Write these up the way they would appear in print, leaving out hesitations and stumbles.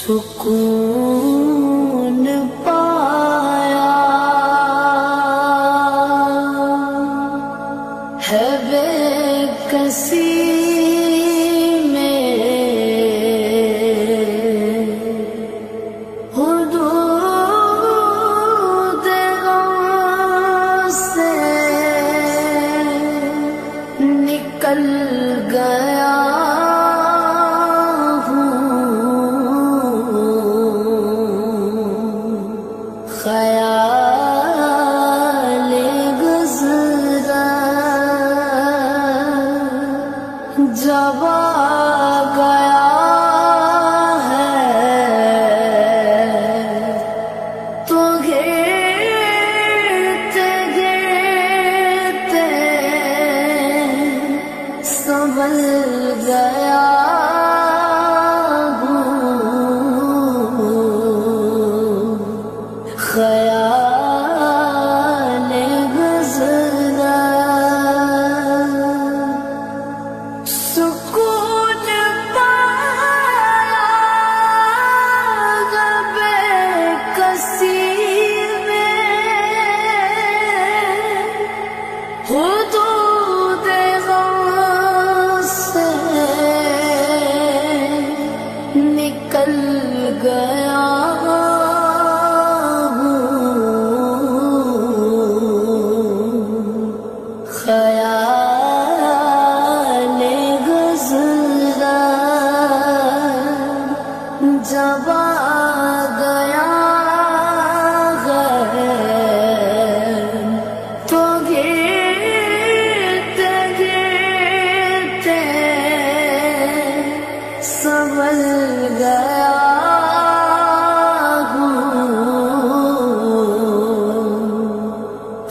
سکون پایا ہے بے کسی میں، حدود غم سے نکل گیا خیال گزرا جب آ گیا ہے تو گرتے گرتے سنبھل گیا خیال گزرا سکون پایا بے کسی میں، حدود غم سے نکل گیا خیال گزرا جب آ گیا ہے تو گرتے گرتے سنبھل گیا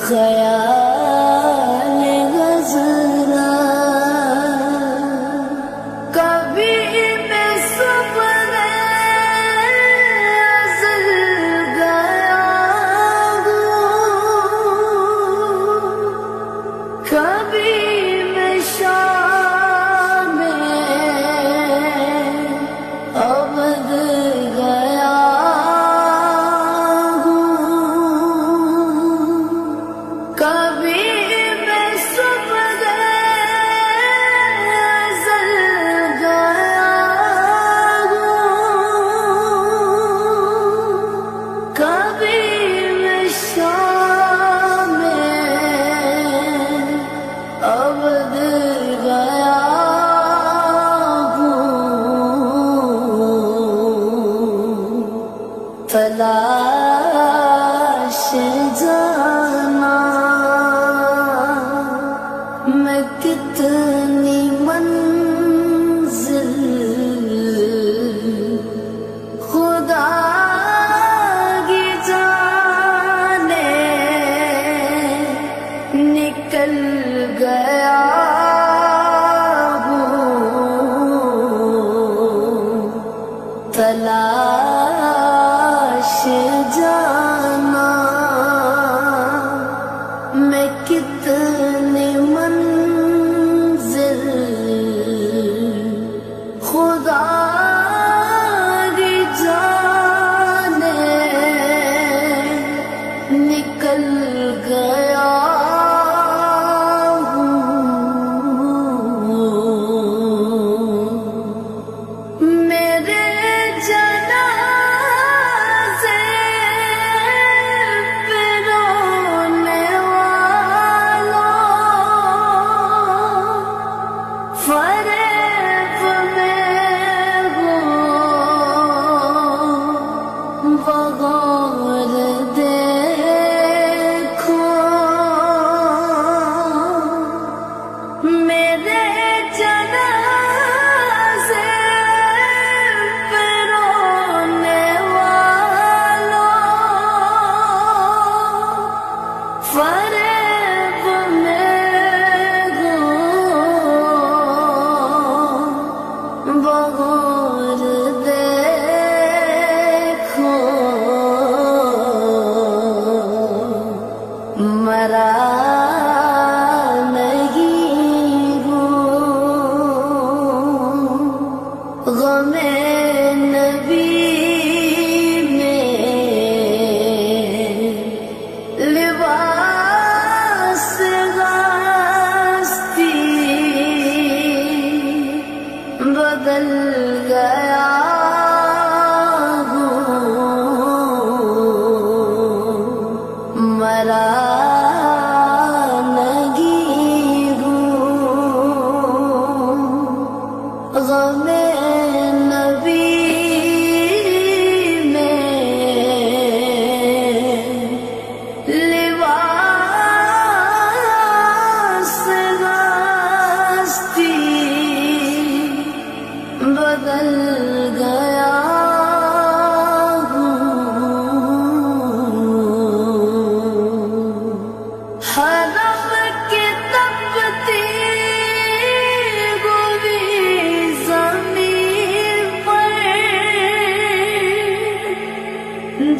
خیال گزرا کبھی میں سپنے ازل گیا کبھی میں شام ابد گیا کبھی میں سپنے ازل گیا کبھی میں شام ابد گیا تلاش جانا میں کتنی منزل خدا کی جانے نکل گیا تلاش جانا میں کتنی منزل خدا کی جانے نکل گیا میرے جنازے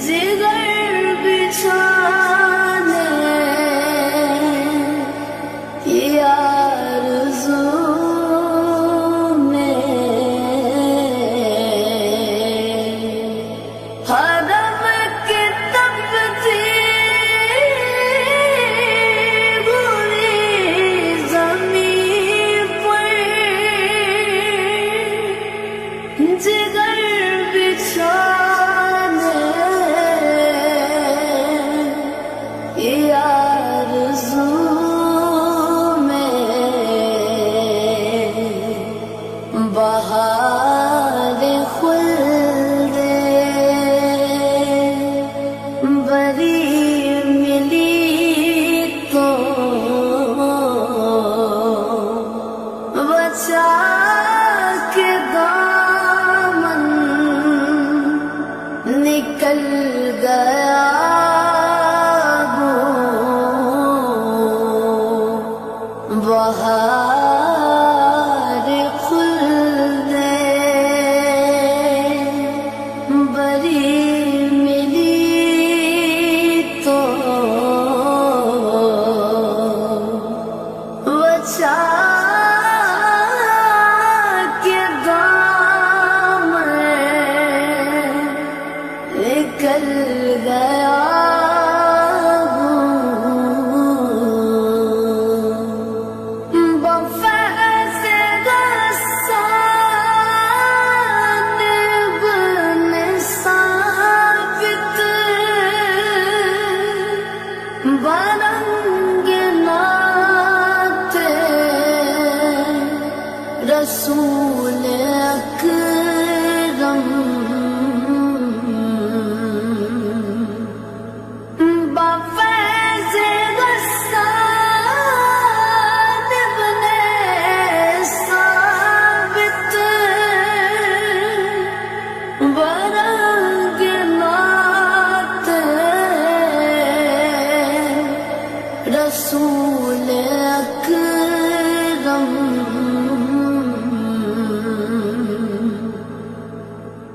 जिगर बिछाने की आरज़ू में हरम की तपती बुरी ज़मीं पर जिगर बिछाने की आरज़ू में बहार खुल्दे बरी मिली तो बचा के दामन निकल गया वो बहार खुल्दे बरी मिली तो बचा के दामन निकल गया बफ़ैज़ गस्सान इब्न साबित बरंगे नाते रसूल अकरम बफ़ैज़ गस्सान इब्न साबित बरंगे नाते रसूल अकरम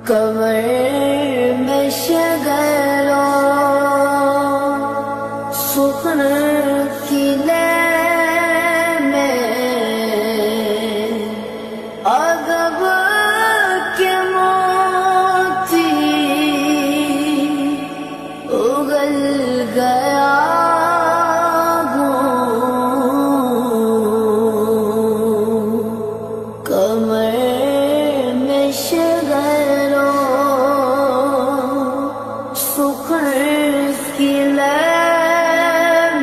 कमर में शगरों सुखन किले में अदब के मोती उगल गया कमर में शगरों सुखन किले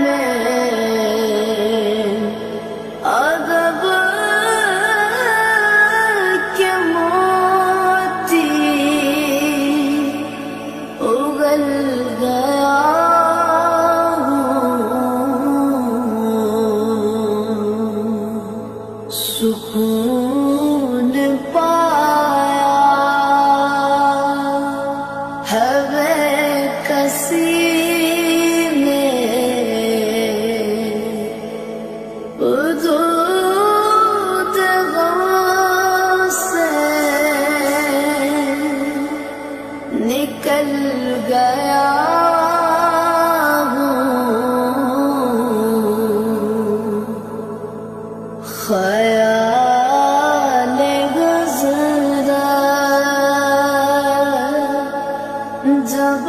में अदब के मोती उगल गया सुकून पाया है बेकसी में हुदूद गम से निकल गया ख्याल गुज़रा जब